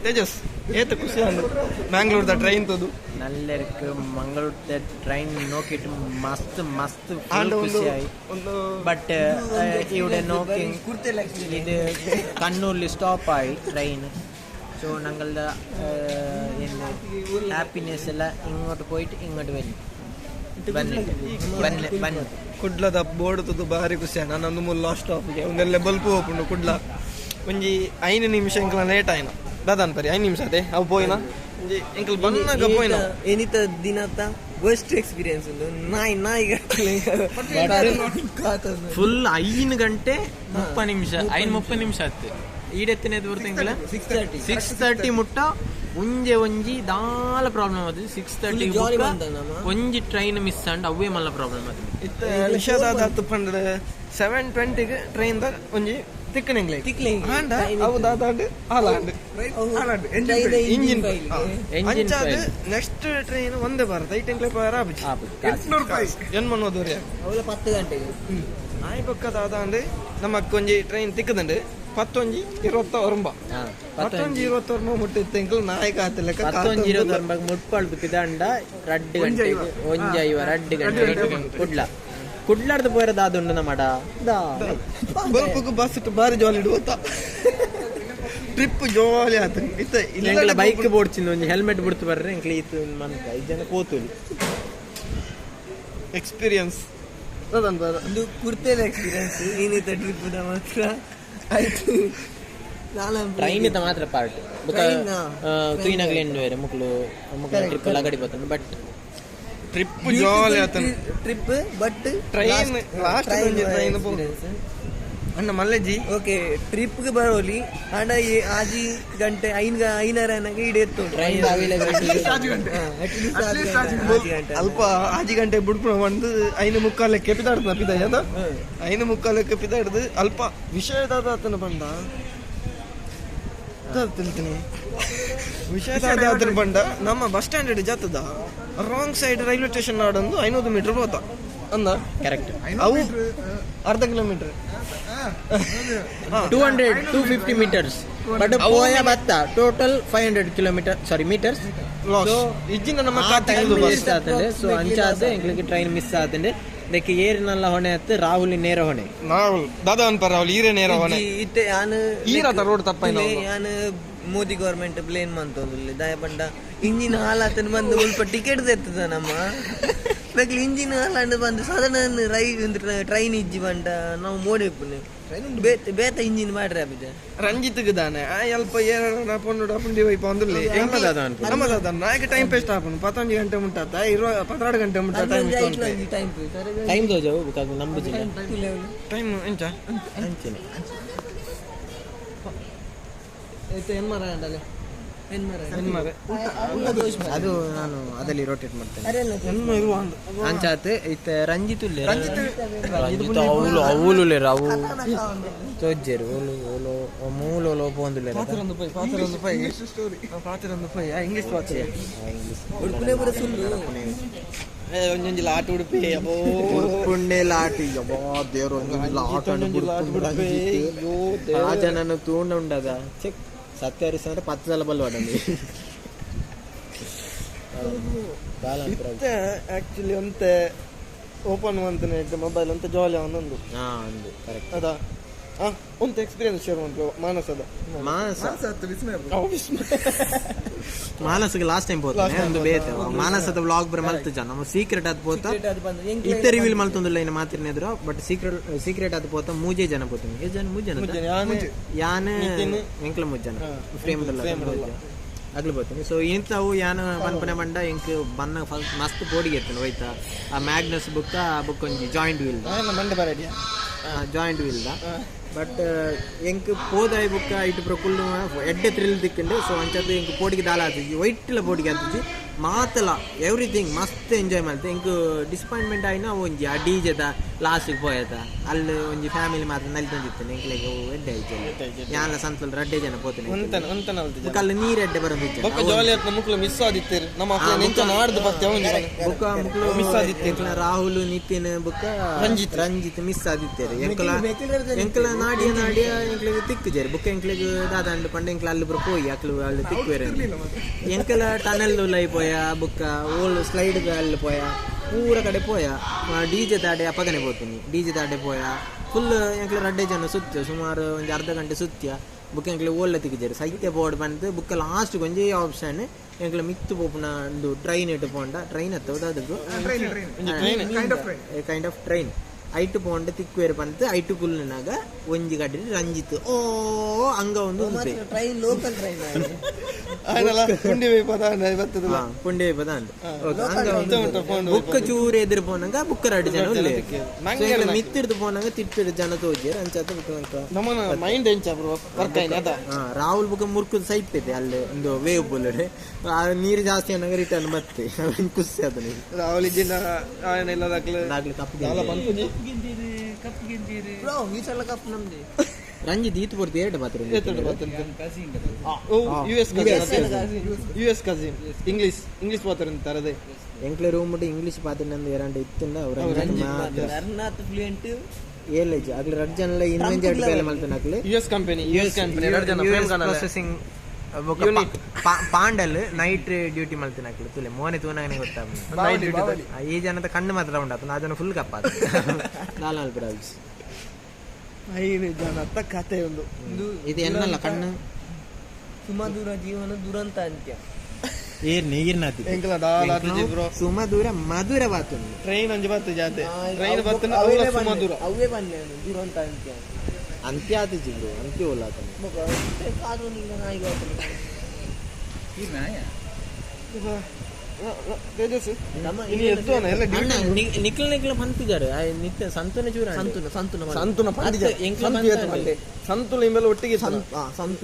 ತೇಜಸ್ ಏತ ಖುಷಿ ಅಂದು ಮ್ಯಾಂಗ್ಳೂರ್ದ ಟ್ರೈನ್ ತೋದು നല്ല ഇருக்கு മംഗളൂരുത്തെ ട്രെയിൻ നോക്കിയിട്ട് മസ്ത് മസ്ത് ಖುಷಿಯಾയി ബട്ട് ഇവിടെ നോക്കി ഇത് കണ്ണൂരിൽ സ്റ്റോപ്പായി ട്രെയിൻ സോ ഞങ്ങളുടെ ഹാപ്പിനെസ് എല്ലാം ഇങ്ങോട്ട് പോയിട്ട് ഇങ്ങോട്ട് വരും ಕುಡ್ಲದ ಬೋರ್ಡ್ ತದು ಬಾರಿ ಖುಷಿ ನಾನೊಂದು ಮೂಲ ಲಾಸ್ಟ್ ಸ್ಟಾಪ್ಗೆ ಒಂದೆಲ್ಲ ಬಲ್ಪು ಹೋಗ್ಕೊಂಡು ಕುಡ್ಲ ಒಂಜಿ 5 ನಿಮಿಷ ಎಂಕಲ ಲೇಟ್ ಆಯ್ನ ದಾದಾನ್ ಪರಿ 5 ನಿಮಿಷ ಅದೇ ಅವು ಪೋಯ್ನ ಒಂಜಿ ಎಂಕಲ್ ಬಂದಾಗ ಪೋಯ್ನ ಏನಿತ ದಿನತ ವರ್ಸ್ಟ್ ಎಕ್ಸ್ಪೀರಿಯನ್ಸ್ ಉಂಟು ನಾಯಿ ಫುಲ್ 5 ಗಂಟೆ 30 ನಿಮಿಷ 5:30 ನಿಮಿಷ ಆಯ್ತು ಈಡೆತ್ತಿನದು ಬರ್ತಂಗಿಲ್ಲ 6:30 ಮುಟ್ಟ ಒಂಜಿ ದಾಲ ಪ್ರಾಬ್ಲಮ್ ಅದು 6:30 ಒಂಜಿ ಟ್ರೈನ್ ಮಿಸ್ ಅಂಡ್ ಅವೇ ಮಲ್ಲ ಪ್ರಾಬ್ಲಮ್ ಅದು ಇತ್ತ ವಿಷಯದಾದ 7:20 ಗೆ ಟ್ರೈನ್ ದ ಒಂಜಿ ತಿಕ್ಕನೆಂಗ್ಲೆ ಆಂಡ ಅವು ದಾದಾಂಡ್ ಆಲಾಂಡ್ ಇಂಜಿನ್ ಅಂಚಾದ ನೆಕ್ಸ್ಟ್ ಟ್ರೈನ್ ಒಂದೇ ಭಾರತ 8 ಪವರ್ ಆಬಿಜಿ 800 ರೂಪಾಯಿ ಏನ್ ಮನೋದೋರಿ ಅವಳ 10 ಗಂಟೆಗೆ ಆಯ್ ಪಕ್ಕ ದಾದಾಂಡ್ ನಮಕ್ ಒಂಜಿ ಟ್ರೈನ್ ತಿಕ್ಕದಂಡ್ 11:20 ಮುಟ್ಟಿತ್ತು ನಾಯಕ ಆತಿಲ್ಲ 11:20 ಮುಟ್ಪಳ್ದು ಪಿದಾಂಡ 2 ಗಂಟೆ 1:5 2 ಗಂಟೆ ಕುಡ್ಲಾರ್ದು ಪೋಯರದ ಅದುಂಡು ನಮ್ಮಡ ಬಲ್ಪಕ್ಕೆ ಬಸ್ ಇಟ್ಟು ಬಾರಿ ಜಾಲಿ ಇಡುವತ್ತ ಟ್ರಿಪ್ ಜಾಲಿ ಆತ ಇಲ್ಲ ಬೈಕ್ ಬೋಡ್ಚಿಂದ ಒಂಜಿ ಹೆಲ್ಮೆಟ್ ಬಿಡ್ತು ಬರ್ರಿ ಎಂಕ್ಲಿ ಇತ್ತು ಮನ್ಕ 5 ಜನ ಕೋತುಲಿ ಎಕ್ಸ್ಪೀರಿಯನ್ಸ್ ಒಂದು ಕುರ್ತೆದ ಎಕ್ಸ್ಪೀರಿಯನ್ಸ್ ಏನಿತ್ತ ಟ್ರಿಪ್ ಮಾತ್ರ ಆಯ್ತು ಟ್ರೈನ್ ಇದ್ದ ಮಾತ್ರ ಪಾರ್ಟ್ ಕ್ಲೀನಾಗಿ ಎಂಡ್ ಬೇರೆ ಮುಕ್ಳು ಟ್ರಿಪ್ ಎಲ್ಲ ಗಡಿ ಬರ್ತದೆ ಬಟ್ ಟ್ರಿಪ್ ಜಾಲಿ ಆತ trip but train last train ಅಣ್ಣ ಮಲ್ಲೆಜಿ ಓಕೆ ಟ್ರಿಪ್ ಗೆ ಬರೋಲಿ ಅಣ್ಣ ಆಜಿ ಗಂಟೆ 5:30 ಇಡೆತ್ತು ಟ್ರೈನ್ ಅಲ್ಪ ಆಜಿ ಗಂಟೆ ಬಿಡ್ಕೊಂಡು ಬಂದು 5:45 ಪಿದಾಡ್ದ ಪಿದಾಯದ 5:45 ಪಿದಾಡ್ದು ಅಲ್ಪ ವಿಷಯದಾದ ಆತನ ಬಂದ ತಿಳ್ತೀನಿ ವಿಷಯದಾದ ಆತನ ಬಂದ ನಮ್ಮ ಬಸ್ ಸ್ಟ್ಯಾಂಡ್ ಜಾತದ ರಾಂಗ್ ಸೈಡ್ ರೈಲ್ವೆ ಸ್ಟೇಷನ್ ನಾಡೊಂದು 500 ಮೀಟರ್ ಹೋತ ಅಂದ ಕರೆಕ್ಟ್ ಅವು ಅರ್ಧ kilometre 250 meters but poya batta total 500 meters loss ಇಜ್ಜಿನ ನಮ್ಮ ಮಿಸ್ ಆತಂದೆ ಸೊ ಅಂಚಾದೆ ಎಂಗ್ಲಿಗೆ ಟ್ರೈನ್ ಮಿಸ್ ಆತಂದೆ ಅದಕ್ಕೆ ಏರಿನಲ್ಲ ಹೊಣೆ ಅತ್ತೆ ರಾಹುಲ್ ನೇರ ಹೊಣೆ ರಾಹುಲ್ ದಾದಾನ್ ಪರ ರಾಹುಲ್ ಈರೆ ನೇರ ಹೊಣೆ ಇತ್ತೆ ಯಾನು ಈರಾತ ರೋಡ್ ತಪ್ಪೈನ ಯಾನು ಮೋದಿ ಗವರ್ಮೆಂಟ್ ಪ್ಲೇನ್ ಮಂತೊಂದುಲ್ಲೆ ದಯ ಪಂಡ ಇಂಜಿನ್ ಹಾಲಾತನ ಬಂದು ಸ್ವಲ್ಪ ಟಿಕೆಟ್ ತೆತ್ತದ ನಮ್ಮ ಬೇಕಲಿ ಇಂಜಿನ್ ಹಾಲಾಂಡ್ ಬಂದು ಸಾಧಾರಣ ಟ್ರೈನ್ ಇಜ್ಜಿ ಬಂಡ ನಾವು ಮೋಡಿಪ್ಪುನೆ ಬೇತ ಇಂಜಿನ್ ಮಾಡ್ರಿ ಅಬಿದೆ ರಂಜಿತ್ಗೆ ದಾನೆ ಅಲ್ಪ ಏನ ಪೊಂಡು ಪುಂಡಿ ವೈಪ ಅಂದುಲ್ಲೆ ನಮ್ಮ ದಾದ ನಾಯಕ ಟೈಮ್ ಪೇಸ್ಟ್ ಆಪನು 11 ಗಂಟೆ ಮುಟ್ಟಾತ 12 ಗಂಟೆ ಮುಟ್ಟಾತ ಟೈಮ್ ದೋಜವು ಬುಕಾಗ ನಂಬು ಜಿಲ್ಲ ಟೈಮ್ ಎಂಚ ಅಂಚಿನ ಅದು ನಾನು ಅದಲ್ಲಿ ರೋಟೇಟ್ ಮಾಡ್ತೇನೆ ಅಂಚಾತೆ ಇತ್ತ ರಂಜಿತ್ ಅವಳು ರಾವು ತೋಜ್ಜೇರು ಓಲು ಓಲೋ ಮೂಲೋಲೋ ಪೋಂದುಲೆ ಒಂದೊಂದು ಲಾಟ್ ಉಡುಪಿ ಪುಣ್ಣೆ ಲಾಟಿ ಯಬಾ ದೇವ್ರು ಒಂದೊಂದು ಆಟ ರಾಜನನ್ನು ತೂಂಡ ಉಂಡದ ಚೆಕ್ ಸತ್ಯ ಹರಿಸಂದ್ರೆ 10 ಸಲ ಬಲ್ ವಾಡಂడి ಆಕ್ಚುಲಿ ಅಂತ ಓಪನ್ ಅಂತಾನೆ ಮೊಬೈಲ್ ಅಂತ ಜಾಲಿ ಅವನೊಂದು ಒಂದು ಕರೆಕ್ಟ್ ಅದಾ ಒಂದು ಎಕ್ಸ್ಪೀರಿಯನ್ಸ್ ಶೇರ್ ಮಾಡ್ಕೋ ಮಾನಸಗೆ ಲಾಸ್ಟ್ ಟೈಮ್ ಹೋಗ್ತಾನೆ ಒಂದು ಬೇತೆ ಮಾನಸದ ವ್ಲಾಗ್ ಬರ ಮಲ್ತು ಜನ ನಮ್ಮ ಸೀಕ್ರೆಟ್ ಆದ ಪೋತ ಇತ್ತ ರಿವೀಲ್ ಮಲ್ತೊಂದಿಲ್ಲ ಇನ್ನು ಮಾತಿರ್ನೆದ್ರು ಬಟ್ ಸೀಕ್ರೆಟ್ ಆದ ಪೋತ ಮೂಜೆ ಜನ ಪೋತೀನಿ ಎಷ್ಟು ಜನ 3 ಜನ ಯಾನ ಎಂಕ್ಲ 3 ಜನ ಫ್ರೇಮ್ದಲ್ಲ ಆಗ್ಲಿ ಬರ್ತೀನಿ ಸೊ ಇಂಥವು ಯಾನ ಪನ್ಪನೆ ಬಂಡ ಎಂಕ್ ಬನ್ನ ಮಸ್ತ್ ಪೋಡಿಗೆ ಇರ್ತಾನೆ ಹೋಯ್ತಾ ಆ ಮ್ಯಾಗ್ನಸ್ ಬುಕ್ ಒಂಜಿ ಜಾಯಿಂಟ್ ವೀಲ್ದ ಬಟ್ ಎಂಕ್ ಪೋದಾಯ್ ಬುಕ್ಕ ಇಟ್ಟು ಪ್ರಕುಲ್ ಎಡ್ಡೆ ಥ್ರಿಲ್ ದಿಕ್ಕಂಡು ಸೊ ಅಂಚದ್ದು ಎಂಕ್ ಪೋಡಿಗೆ ದಾಲ ಆತಿಜಿ ವೈಟ್ಲ ಪೋಡಿಗೆ ಆತಿಜಿ ಮಾತಲ್ಲ ಎವ್ರಿಥಿಂಗ್ ಮಸ್ತ್ ಎಂಜಾಯ್ ಮಾಡ್ತೆ ಇಂಕು ಡಿಸಪಾಯಿಂಟ್ಮೆಂಟ್ ಆಯ್ನ ಒಂಜಿ ಆ ಡಿಜೆದ ಲಾಸ್ಟಿಗೆ ಪೋಯತ ಅಲ್ಲಿ ಒಂಜಿ ಫ್ಯಾಮಿಲಿ ಮಾತ್ರ ನಲ್ತೊಂದಿತ್ತೇನೆ ಎಂಕ್ಲೆಗೆ ಎಡ್ಡೆ ಆಯ್ತು ಯಾನ್ಲ ಸಂತಲ್ ರಡ್ಡೆ ಜನ ಪೋತೇನೆ ಅಲ್ಲಿ ನೀರ್ ಎಡ್ಡೆ ಬರೋದಿತ್ತು ಮಿಸ್ ಆದಿತ್ತೇರು ನಮ್ಮ ಬುಕ್ಕ ಮುಕ್ಳು ಮಿಸ್ ಆದಿತ್ತು ರಾಹುಲ್ ನಿತಿನ್ ಬುಕ್ಕ ರಂಜಿತ್ ಮಿಸ್ ಆದಿತ್ತೇರು ಎಂಕ್ಲ ನಾಡಿಯ ಎಂಕ್ಲೆಗೆ ತಿಕ್ಕುಜೇರು ಬುಕ್ಕ ಎಂಕ್ಲೆಗೆ ದಾದಾಂಡು ಪಂಡ ಎಂಕ್ಲ ಅಲ್ಲಿ ಬರೋ ಪೋಯಿ ಅಕ್ಲು ಅಲ್ಲಿ ತಿಕ್ಕುವೇರೆ ಎಂಕಲ ಟನಲ್ ಲೈ ಪೋಯ ಬುಕ್ಕ ಓಲ್ಡ್ ಸ್ಲೈಡ್ ಅಲ್ಲಿ ಪೋಯ ಪೂರ ಕಡೆ ಪೋಯ ಡಿಜೆ ತಾಡೆ ಅಪ್ಪಗನೆ ಪೋತೀನಿ ಡಿಜೆ ತಾಡೆ ಪೋಯ ಫುಲ್ ಎಂಕ್ಲ ರಡ್ಡೆ ಜನ ಸುತ್ತ ಸುಮಾರು ಒಂದು ಅರ್ಧ ಗಂಟೆ ಸುತ್ಯ ಬುಕ್ಕ ಎಂಕ್ಲೆ ಓಲ್ಡ್ ತಿಕ್ಕಿಜೇರು ಸೈತ್ಯ ಬೋರ್ಡ್ ಬಂದು ಬುಕ್ಕ ಲಾಸ್ಟ್ ಒಂಜೇ ಆಪ್ಷನ್ ಎಂಕ್ಲ ಮಿತ್ತು ಪೋಪುನ ಒಂದು ಟ್ರೈನ್ ಇಟ್ಟು ಪೋಂಡ ಟ್ರೈನ್ ಹತ್ತೋದು ಅದಕ್ಕೂ ಕೈಂಡ್ ಆಫ್ ಟ್ರೈನ್ ಐಟು ಪೋಂಡ ತಿಕ್ಕುವೇರು ಬಂತು ಐಟು ಕುಲ್ನಾಗ ಒಂಜಿ ಗಡ್ಡೆ ರಂಜಿತ್ ಓ ಹಂಗ ಒಂದು ಟ್ರೈನ್ ಲೋಕಲ್ ಟ್ರೈನ್ ಪುಂಡಿ ಪದ ಬುಕ್ಕ ಚೂರು ಎದುರು ಪೋನಂಗ ಬುಕ್ಕ ರಡ್ಡು ಜನ ಉಳ್ಳೆ ಮಿತ್ತಿಡ್ದು ಪೋನಂಗ ತಿಟ್ಟಿಡ್ದು ಜನ ತೋಜೇರು ಅಂಚಾತ ರಾಹುಲ್ ಬುಕ್ಕ ಮುರ್ಕುದು ಸೈಪೈತೆ ಅಲ್ಲಿ ಒಂದು ವೇವ್ ಬುಲ್ಲಡೆ ನೀರು ಜಾಸ್ತಿ ಅನ್ನಂಗ ರಿಟರ್ನ್ ಮತ್ತೆ ಖುಷಿ ಅದ ರಾಹುಲ್ ಕಪ್ ನಮ್ದೆ ರಂಜಿತ್ ಈತ್ ಬರ್ತಿ ಎರಡು ಮಾತ್ರ ಯುಎಸ್ ಕಸಿನ್ ಇಂಗ್ಲಿಷ್ ಪಾತ್ರ ಎಂಕ್ಲೆ ರೂಮ್ ಇಂಗ್ಲಿಷ್ ಪಾತ್ರ ಎರಡು ಇತ್ತಂಡ ಏಲೇಜ್ ಆಗ್ಲಿ ರಡ್ ಜನ ಇನ್ವೆಂಜ್ ಬೇಲೆ ಮಲ್ತಾನ ಆಗ್ಲಿ ಯುಎಸ್ ಕಂಪನಿ ಪ್ರೊಸೆಸಿಂಗ್ ಪಾಂಡಲ್ ನೈಟ್ ಡ್ಯೂಟಿ ಮಲ್ತಾನ ಆಗ್ಲಿ ತುಲೆ ಮೋನೆ ತೂನಾಗನೆ ಗೊತ್ತಾಗ ಈ ಜನದ ಕಣ್ಣು ಮಾತ್ರ ಉಂಟಾತ ಅದನ್ನು ಫುಲ್ ಕಪ್ಪ ಲಾಲ್ ಬ್ರಾವ್ಸ್ ಜನತ ಕಥೆ ಒಂದು ಇದು ಏನಲ್ಲ ಕಣ್ಣು ಸುಮಧುರ ಜೀವನ ದುರಂತ ಅಂತ್ಯ ಸುಮಧುರ ಮಧುರ ಬಾತು ಟ್ರೈನ್ ಅಂಜು ಬತ್ತು ಜಾತೆ ಟ್ರೈನ್ ಬತ್ತು ಸುಮಧುರ ಅವೇ ಬನ್ನಿ ದುರಂತ ಅಂತ್ಯ ಅಂತ್ಯ ಆತ ಜಿಗ್ರು ಅಂತ್ಯ ಓಲಾತ ನಿಖಿಲ್ ನಿಖಿಲ್ ಬಂತಿದ್ದಾರೆ ನಿತ್ಯ ಸಂತನ ಚೂರ ಸಂತುಲ ಇಂಬೆಲ್ಲ ಒಟ್ಟಿಗೆ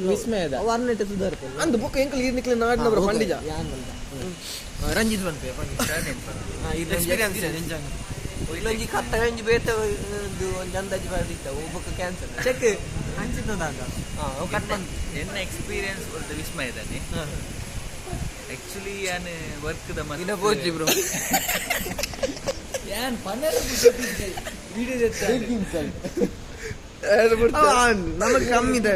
ವಿಸ್ಮಯದ ವರ್ಣಟ ಸುಧಾರ್ತೆ ಅಂದ್ ಬುಕ್ ಎಂಕಲ್ ಈ ನಿಖಿಲ್ ನಾಡಿನವರ ಪಂಡಿಜ ರಂಜಿತ್ ಬಂತೆ ಇಲ್ಲೊಂಜಿ ಕತ್ತ ಗಂಜಿ ಬೇತ ಒಂದು ಅಂದಾಜು ಬರ್ದಿತ್ತ ಒಬ್ಬಕ್ಕೆ ಕ್ಯಾನ್ಸರ್ ಚೆಕ್ ಹಂಚಿದ್ದದಾಗ ಕಟ್ ಬಂತು ಎನ್ನ ಎಕ್ಸ್ಪೀರಿಯನ್ಸ್ ಕೊಡ್ತ ವಿಸ್ಮಯದಲ್ಲಿ ಆಕ್ಚುಲಿ ಯಾನ್ ವರ್ಕ್ ದ ಇನ್ನ ಪೋಚಿ ಬ್ರೋ ಯಾನ್ ಪನ್ನರ ವಿಡಿಯೋ ನಮಗೆ ಕಮ್ಮಿ ಇದೆ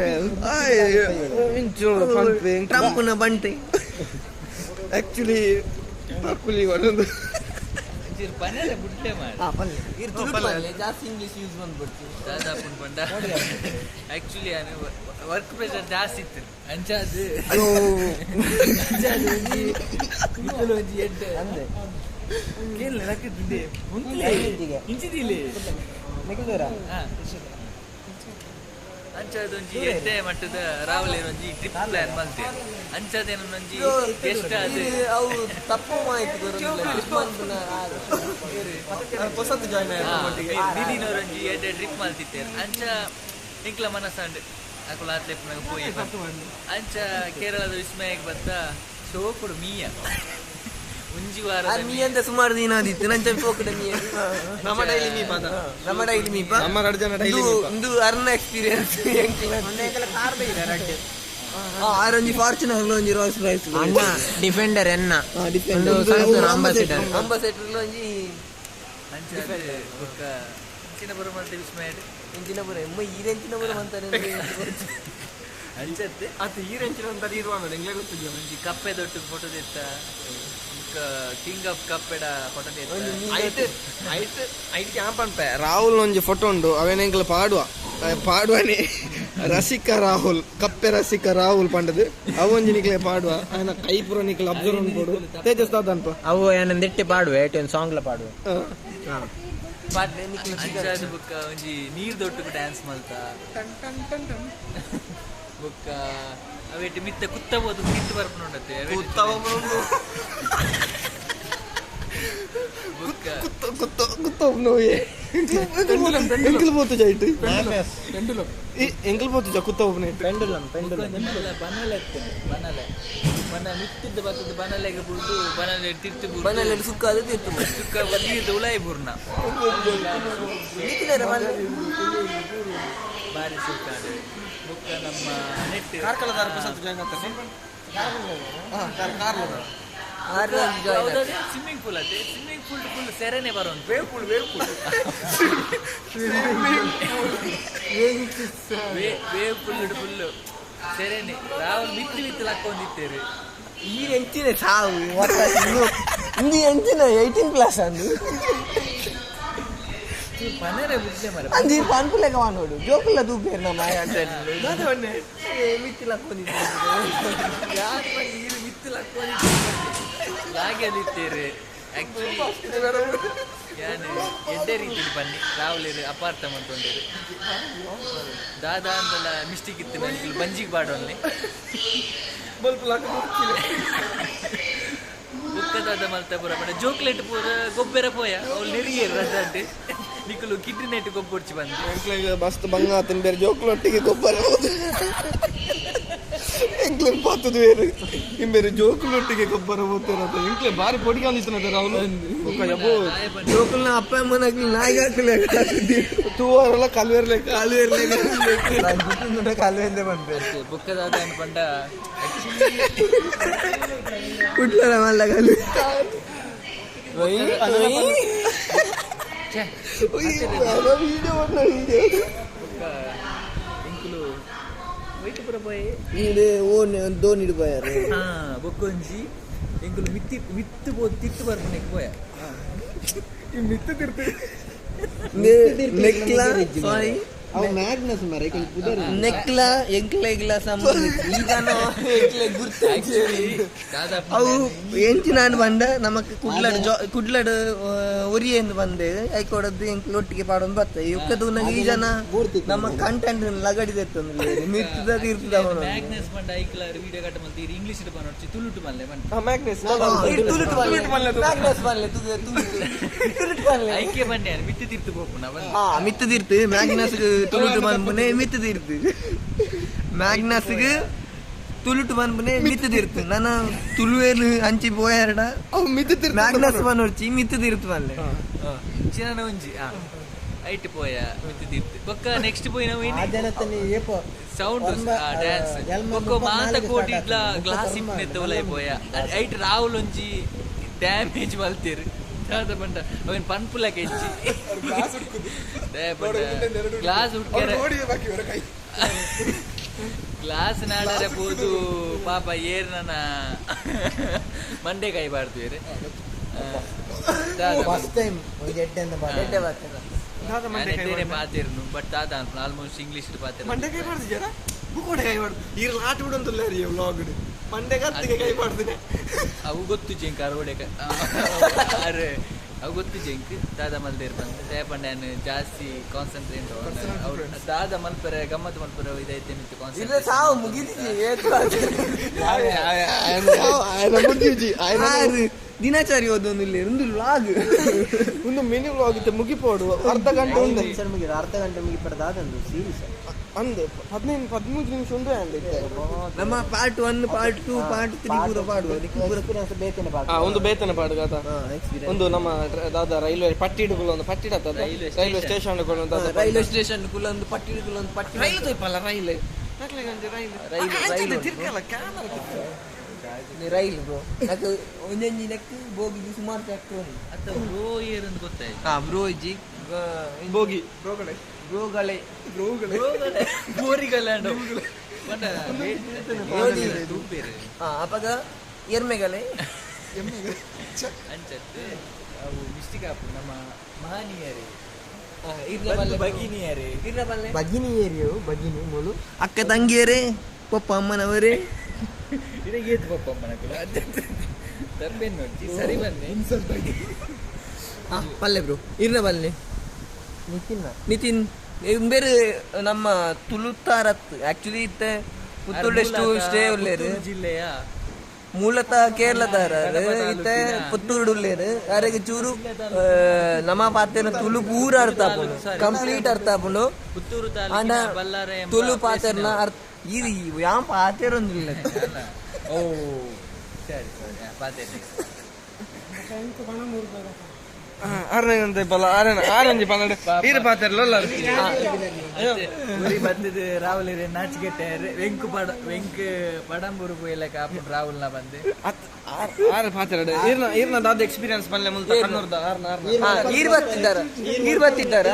ಟ್ರಂಪ್ನ ಬಂಟೆ ಆಕ್ಚುಲಿ ಪಕ್ಕುಲಿ ಒಂದು ಪನ್ನರ ಬಿಡ್ಲೆ ಮಾಡಿ ಜಾಸ್ತಿ ಇಂಗ್ಲಿಷ್ ಯೂಸ್ ಬಂದ್ಬಿಡ್ತು ದಾದಾಪುನ್ ಬಂಡ ಆಕ್ಚುಲಿ ಯಾನ್ ವರ್ಕ್ ಪ್ರೆಷರ್ ಜಾಸ್ತಿ ಇತ್ತು ಅಂಚಾದು ಅಂದ್ರೆ ಕೇಳಲೆ ಲಕ್ಕದಿದೆ ಇಂಚಿದಿಲೆ ಅಂಚಾದೊಂಜಿ ಎಡ್ಡೆ ಮಟ್ಟದ ರಾವಲ್ ಒಂಜಿ ಟ್ರಿಪ್ ಪ್ಲಾನ್ ಮಾಡ್ತೆ ಅಂಚಾದೇನೊಂಜಿ ಗೆಸ್ಟ್ ಆದ್ರೆ ಅವು ತಪ್ಪು ಮಾಹಿತಿ ಹೊಸದು ಜಾಯ್ನ್ ದಿದಿನವರೊಂಜಿ ಎಡ್ಡೆ ಟ್ರಿಪ್ ಮಾಡ್ತಿತ್ತೇನೆ ಅಂಚ ಇಂಕ್ಲ ಮನಸ್ಸಂಡ್ ಅಕುಲ ಆತ್ಲೆಪ್ನಾಗ ಪೋಯಿ ಅಂಚ ಕೇರಳದ ವಿಸ್ಮಯಕ್ಕೆ ಬಂದ ಶೋ ಕೊಡು ಮೀಯ ಒಂಜಿ ವಾರ ಮೀ ಅಂತ ಸುಮಾರು ದಿನ ಆದಿತ್ತು ನಂಚ ಪೋಕಡ ಮೀ ನಮ್ಮ ಡೈಲಿ ಮೀ ಪಾದ ನಮ್ಮ ಡೈಲಿ ಮೀ ನಮ್ಮ ಎರಡು ಜನ ಡೈಲಿ ಒಂದು ಅರ್ನ ಎಕ್ಸ್ಪೀರಿಯನ್ಸ್ ಆರೊಂಜಿ ಫಾರ್ಚುನರ್ ಒಂಜಿ ರೋಲ್ಸ್ ರಾಯ್ಸ್ ಅಣ್ಣ ಡಿಫೆಂಡರ್ ಎನ್ನ ಅಂಬಾಸಿಡರ್ ಒಂಜಿ ಬುಕ್ಕ ಇಂಚಿನ ಬರೋ ಮತ್ತೆ ವಿಸ್ಮಯ ಇಂಚಿನ ಬರೋ ಈರೆಂಚಿನ ಬರೋ ಅಂತಾನೆ ಅಂಚತ್ತೆ ಅದು ಈರೆಂಚಿನ ಅಂತಾರೆ ಇರುವ ಎಂಗ್ಲೇ ಗೊತ್ತಿದ್ಯಾ ಒಂಜಿ ಕಪ್ಪೆ ದೊಡ್ಡ ಫೋಟೋ ತೆತ್ತ ಕಿಂಗ್ ಆಫ್ ಕಪ್ಪೆಡ ಫೋಟೋ ಐಟ್ ಕ್ಯಾಂಪ್ ಅನ್ಪೆ ರಾಹುಲ್ ಒಂಜಿ ಫೋಟೋ ಉಂಡು ಅವೇನೆಂಗ್ಲ ಪಾಡುವನೆ ರಸಿಕ ರಾಹುಲ್ ಕಪ್ಪೆ ರಸಿಕ ರಾಹುಲ್ ಪಂಡದು ಅವೊಂಜಿ ನಿಕ್ಲೆ ಪಾಡುವ ಆಯ್ನ ಕೈ ಪುರ ನಿಕ್ಲೆ ಅಬ್ಸರ್ವ್ ಅನ್ಕೊಡು ತೇಜಸ್ತಾದ ಅನ್ಪ ಅವು ಏನಂದಿಟ್ಟೆ ಪಾಡುವೆ ಏಟೊಂದು ಸಾಂಗ್ಲ ಪಾಡುವೆ ಅಂಚಾದ ಬುಕ್ಕ ಒಂಜಿ ನೀರ್ ದೊಟ್ಟುಗು ಡ್ಯಾನ್ಸ್ ಮಲ್ತ ಬುಕ್ಕ ಅವೇಟ್ ಮಿತ್ತ ಕುತ್ತ ಬೋದು ಕಿತ್ತು ಬರ್ಪುಂಡತ್ತೆ ಬುಕ್ಕ ನೋಯೆ ಎಂಕಲ್ పోతు జైట్ ఎంకల్ పోతు కుత్త ఓపెన్ ಪೆಂಡುಲಮ್ ಬನಲೆ ಮನ ಮಿತ್ತಿದ್ದ ಬರ್ತದ ಬನಲೆಗೆ ಬಿಡ್ದು ಬನಲೆ ತಿರ್ತು ಬನಲೆ ಸುಕ್ಕ ಅದು ತಿರ್ತು ಸುಕ್ಕ ಬಂದಿದ್ದ ಉಲಾಯಿ ಬೂರ್ನ ಬಾರಿ ಸುಕ್ಕಾಡು ಬುಕ್ಕ ನಮ್ಮ ನೆಟ್ ಕಾರ್ಕಳದಾರ ಪ್ರಸಾದ್ ಜಾಯಿನ್ ಆಗ್ತಾರೆ ಸ್ವಿಮ್ಮಿಂಗ್ ಪೂಲ್ ಅದೇ ಸ್ವಿಮ್ಮಿಂಗ್ ಪೂಲ್ ಫುಲ್ ಸೆರೆನೆ ಬರೋನ್ wave pool full serene Rahul ಮಿತ್ತು ಹಾಕೊಂಡಿತ್ತೇರು ಈ ಎಂಚಿನ ಸಾವು ಇಂದು ಎಂಚಿನ 18+ ಅಂದು ಪನರೆ ಬಿಡ್ಲೆ ಮರ ಅಂದಿ ಪಾನ್ಪುಲೆಗ ವಾನೋಡು ಜೋಕುಲ್ಲ ದೂಪೇರ್ ನಮ್ಮ ಮಿತ್ತಿಲ ಹಾಕೊಂಡಿದ್ದೆ ಯಾರು ನೀರು ಮಿತ್ತು ಹಾಕೊಂಡಿತ್ತು ಹಾಗೆ ಅದಿತ್ತೇರು ಆಕ್ಚುಲಿ ಯಾನು ಎಡ್ಡೆ ರೀತಿಲಿ ಬನ್ನಿ ರಾಹುಲ್ ಅಪಾರ್ಟ್ಮೆಂಟ್ ಉಂಟೇರು ದಾದಾ ಅಂತೆಲ್ಲ ಮಿಸ್ಟೇಕ್ ಇತ್ತು ನನಗೆ ಬಂಜಿಗೆ ಬಾಡೋಲ್ಲಿ ಬುಕ್ಕದಾದ ಮಲ್ತ ಪೂರ ಬಡ ಜೋಕ್ಲೇಟ್ ಪೂರ ಗೊಬ್ಬರ ಪೋಯ ಅವ್ಳು ನೆರಿಗೇರು ಅದಂತೆ ನಿಕ್ಕಲು ಕಿಡ್ನಿ ನೆಟ್ಟು ಗೊಬ್ಬೊಡ್ಚಿ ಬಂದು ಮಸ್ತ್ ಬಂಗ ಆತನ ಬೇರೆ ಜೋಕ್ಲೊಟ್ಟಿಗೆ ಗೊಬ್ಬರ ಎಂಕ್ಲೆ ಪಾತದ ಬೇರೆ ಬೇರೆ ಜೋಕ್ಲೊಟ್ಟಿಗೆ ಗೊಬ್ಬರ ಹೋಗ್ತಿರೋದು ಎಂಕ್ಲೆ ಬಾರಿ ಪೊಡಿಗೆ ಅಂದಿస్తున్నారు ಅವನು ಜೋಕುಲ್ನ ಅಪ್ಪ ಅಮ್ಮನಾಗ್ಲಿ ನಾಯಿಗೆ ಹಾಕಲೇ ತೂವರೆಲ್ಲ ಕಾಲುವೇರ್ಲೆ ಕಾಲುವೆಂದೆ ಬಂದೆ ಬುಕ್ಕದಾದ ಪಂಡ ಕುಟ್ಲರ ಮಲ್ಲ ಕಾಲು ಎಂಕುಲು ವೈಟಪುರ ಪೋಯ್ ಇದು ಓನ್ ದೋಣಿಡು ಪೋಯಾರು ಬೊಕ್ಕೊಂಜಿ ಎಂಕುಲು ಮಿತ್ತು ಪೋದು ತಿತ್ತು ಬರ್ತಾನೆ ಪೋಯ ಮಿತ್ತು ತಿರ್ತಿ ನೆಕ್ಲ ಸಾರಿ ಅವು ಮ್ಯಾಗ್ನಸ್ ಮರ ನೆಕ್ಲ ಎಂಕ್ಲ ಸಂಬಂಧಿತ ಈಗ ಗುರ್ತು ಅವು ಎಂಚಿನ ಬಂದ ನಮಕ್ ಕುಡ್ಲಡ್ ಒರಿಯೆಂದು ಬಂದೆ ಐಕೊಡದ್ದು ಎಂಕ್ಲ ಒಟ್ಟಿಗೆ ಪಾಡೊಂದು ಬರ್ತದೆ ಇಕ್ಕದು ಈ ಜನ ನಮ್ಮ ಕಂಟೆಂಟ್ ಲಗಡಿದೆತ್ತು ಮಿತ್ತದ ಇರ್ತದ ಮ್ಯಾಗ್ನೆಸ್ ಬಂಡ ಐಕ್ಲ ವಿಡಿಯೋ ಕಟ್ಟ ಮಲ್ತೀರಿ ಇಂಗ್ಲಿಷ್ ಬಂದು ತುಳುಟು ಮಲ್ಲೆ ಮ್ಯಾಗ್ನೆಸ್ ಐಕೆ ಬಂಡೆ ಮಿತ್ತು ತಿರ್ತು ಹೋಗ್ನ ಮಿತ್ತು ತೀರ್ತು ಮ್ಯಾಗ್ನಸ್ ತುಳುಟು ಬಂದ್ಬನೆ ಮಿತ್ತು ತೀರ್ತು ಮ್ಯಾಗ್ನಸ್ಗೆ ತುಳುಟು ಬಂದ್ಬನೆ ಮಿತ್ತು ತೀರ್ತು ನನ್ನ ತುಳುವೇಲು ಹಂಚಿ ಪೋಯಾರಡ ಮ್ಯಾಗ್ನಸ್ ಬಂದೊಡ್ಚಿ ಮಿತ್ತು ತೀರ್ತು ಮಲ್ಲೆ ಚಿನ್ನ ಒಂಜಿ ಐಟ್ ಪೋಯ ಮಿತ್ತು ತೀರ್ತು ಬೊಕ್ಕ ನೆಕ್ಸ್ಟ್ ಪೋಯಿ ನಾವು ಸೌಂಡ್ ಡ್ಯಾನ್ಸ್ ಬೊಕ್ಕ ಮಾತ ಕೋಟಿಡ್ಲ ಗ್ಲಾಸ್ ಇಪ್ಪನೆತ್ತ ಒಲೈ ಪೋಯ ಐಟ್ ರಾಹುಲ್ ಒಂಜಿ ಡ್ಯಾಮೇಜ್ ಮಲ್ತೀರು ಬಂಡ ಅವನ್ ಪನ್ಪುಲಕ್ಕೆ ಹೆಚ್ಚಿ ಗ್ಲಾಸ್ ಹುಡ್ಕ್ಯಾರ ಗ್ಲಾಸ್ ನಾಡರೆ ಪೋದು ಪಾಪ ಏರ್ ನನ್ನ ಮಂಡೆ ಕೈ ಬಾರ್ತೀರಿ ಪಾತಿರ್ನು ಬಟ್ ದಾದ ಆಲ್ಮೋಸ್ಟ್ ಇಂಗ್ಲಿಷ್ ಪಾತಿರ್ ಮಂಡೆ ಕೈ ಬಾರ್ದಿದ್ದಾರ ಬುಕೋಡೆ ಕೈ ಬಾರ್ದು ಈ ಆಟ ಬಿಡಂತಲ್ಲ ರೀ ವ್ಲಾಗ್ ಮಂಡೆ ಕತ್ತಿಗೆ ಕೈ ಬಾರ್ದಿದೆ ಅವು ಗೊತ್ತು ಜಿಂಕ್ ಅರೋಡೆ ಅರೆ ಅವು ಗೊತ್ತು ಜಿಂಕ್ ದಾದ ಮಲ್ದೇರ್ ಬಂದು ದಯಪಂಡ ಜಾಸ್ತಿ ಕಾನ್ಸಂಟ್ರೇಟ್ ಅವ್ರು ದಾದ ಮಲ್ಪರೆ ಗಮ್ಮತ್ ಮಲ್ಪರೆ ಇದೈತೆ ನಿಂತು ಕಾನ್ಸಂಟ್ರೇಟ್ ಸಾವು ಮುಗಿದಿ지 ದಿನಾಚಾರಿ ಓದೊಂದು ಇಲ್ಲಿ ಒಂದು ವ್ಲಾಗ್ ಒಂದು ಮಿನಿ ವ್ಲಾಗ್ ಇತ್ತು ಮುಗಿಪೋಡು ಅರ್ಧ ಗಂಟೆ ಅರ್ಧ ಗಂಟೆ ಮುಗಿಪಡ್ದಾದಂದು ಸೀರೀಸ್ ಅಂದೆ 15-13 ನಿಮಿಷ ಒಂದೇ ಅಂದಿತ್ತು ನಮ್ಮ ಪಾರ್ಟ್ 1 ಪಾರ್ಟ್ 2 ಪಾರ್ಟ್ 3 ಪೂರ ಪಾಡುವ ಎಕ್ಸ್ಪೀರಿಯನ್ಸ್ ಬೇಕೇನೆ ಒಂದು ಬೇತನ ಪಾಡುಗಾತ ಒಂದು ನಮ್ಮ ದಾದ ರೈಲ್ವೆ ಪಟ್ಟಿಡುಗಳು ಒಂದು ಪಟ್ಟಿಡ ರೈಲ್ವೆ ಸ್ಟೇಷನ್ ರೈಲ್ವೆ ಸ್ಟೇಷನ್ ಕುಲ್ಲ ಒಂದು ಪಟ್ಟಿಡುಗಳು ಒಂದು ಪಟ್ಟಿ ರೈಲು ತೈಪಲ್ಲ ರೈಲು ರೈಲ್ ಬ್ರೋ నాకు ಒಂದೊಂದು ನೆಕ್ಕು ಬೋಗಿಗೆ ಸುಮಾರು ಟ್ಯಾಕ್ಟರ್ ಅತ್ತ ಬ್ರೋ ಏರ್ ಅಂತ ಗೊತ್ತಾಯ್ತು ಬ್ರೋ ಇಜ್ಜಿ ಬೋಗಿ ಬ್ರೋಗಳೇ ಬೋರಿಗಲ್ಯಾಂಡ್ ಅಪಗ ಎರ್ಮೆಗಳೇ ಅಂಚತ್ತೆ ಅವು ಮಿಸ್ಟೇಕ್ ಆಪು ನಮ್ಮ ಮಹಾನೀಯರೇ ಬಗಿನಿ ಮೂಲು ಅಕ್ಕ ತಂಗಿಯರೇ ಪಪ್ಪ ಅಮ್ಮನವರೇ ಇಡಗೇತು ಪಪ್ಪ ಅಮ್ಮನಗಳು ತರ್ಬೇನ್ ನೋಡಿ ಸರಿ ಬನ್ನಿ ಪಲ್ಲೆ ಬ್ರೋ ಇರ್ನ ಬಲ್ಲೆ ನಿತಿನ್ ಬೇರೆ ನಮ್ಮ ತುಳುತ್ತಾರತ್ ಆಕ್ಚುಲಿ ಇತ್ತೆ ಪುತ್ತೂರು ಸ್ಟೇ ಒಳ್ಳೆಯದು ಜಿಲ್ಲೆಯ ಮೂಲತಃ ಕೇರಳದಾರ ಇತ್ತೆ ಪುತ್ತೂರುಡುಲ್ಲೇರು ಯಾರಿಗೆ ಚೂರು ನಮ್ಮ ಪಾತೆರ ತುಳು ಪೂರ ಅರ್ಥ ಆಪುಂಡು ಕಂಪ್ಲೀಟ್ ಅರ್ಥ ಆಪುಂಡು ಪುತ್ತೂರು ಆಂಡ ತಾಲೂಕಿನ ಬಲ್ಲಾರೆ ಎಂಬ ತುಳು ಪಾತೆರ್ನ ಇದು ಯಾವ ಪಾತೆರೊಂದಿಲ್ಲ ಓ ಸರಿ ಸರಿ ಪಾತೇರಿ ಆರನೇ ಬಲ್ಲ ಆರೆಂಜ್ ಪನ್ನಡ ಈರು ಪಾತೆರ್ಲ ಉರಿ ಬಂದಿದ್ದು ರಾಹುಲ್ ನಾಚಿಕೆಟ್ಟೆ ವೆಂಕ್ ಪಡಂಬೂರು ಪೋಯಲ್ಲ ಕಾಪು ರಾಹುಲ್ನ ಬಂದು ಆರು ಪಾತೆರಡು ಈರ್ನ ದಾದ ಎಕ್ಸ್ಪೀರಿಯನ್ಸ್ ಪಲ್ಲೆ ಮುಲ್ತ ಕಣ್ಣೂರ್ದ ಈರ್ ಬತ್ತಿದ್ದಾರೆ